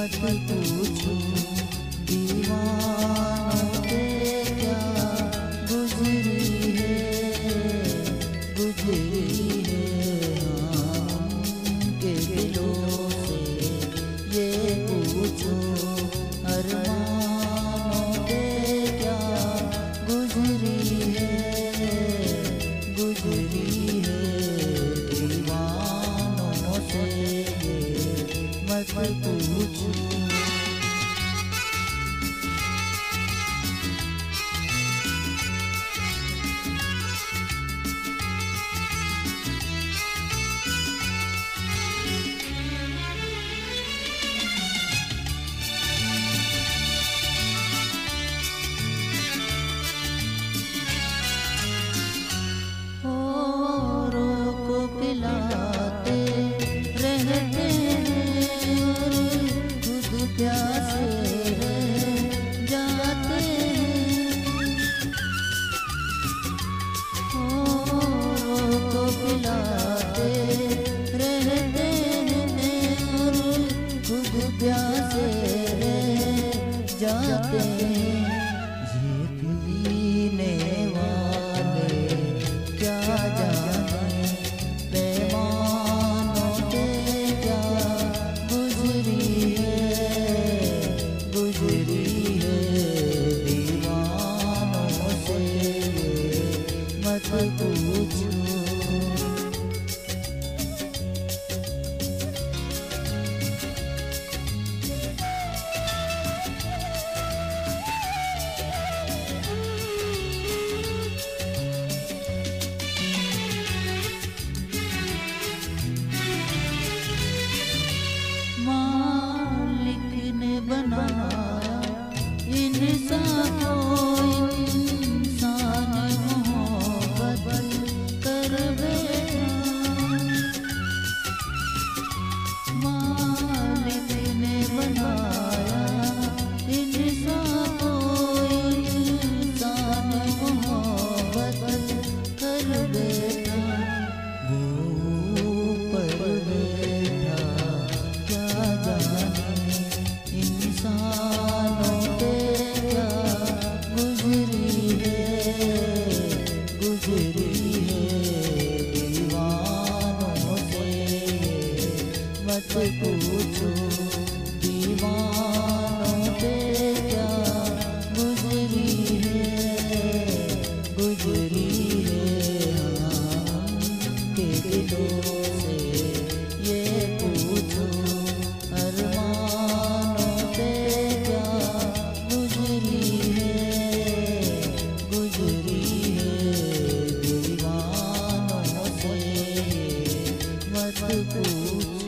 मत पूछो दीवानों पे क्या गुजरी है के दिलों से ये पूछो अरमानों पे क्या गुजरी है दीवानों से ये मत पूछो। पिलाते रहते हैं खुद प्यासे रह जाते हैं को पिलाते रहते हैं खुद प्यासे रह जाते हैं। ये पीने वाले क्या जाने मत पूछो। मालिक ने बनाया इंसान को इंसान कर मालिक ने बनाया इंसान को इंसान मोहब्बत कर बैठा वो ऊपर बैठा क्या जाने इंसानों पे क्या गुजरी है दीवानों से मत पूछो दीवानों पे क्या गुजरी है के दिलों से ये पूछो अरमानों पे क्या गुजरी है दीवानों से मत पूछो।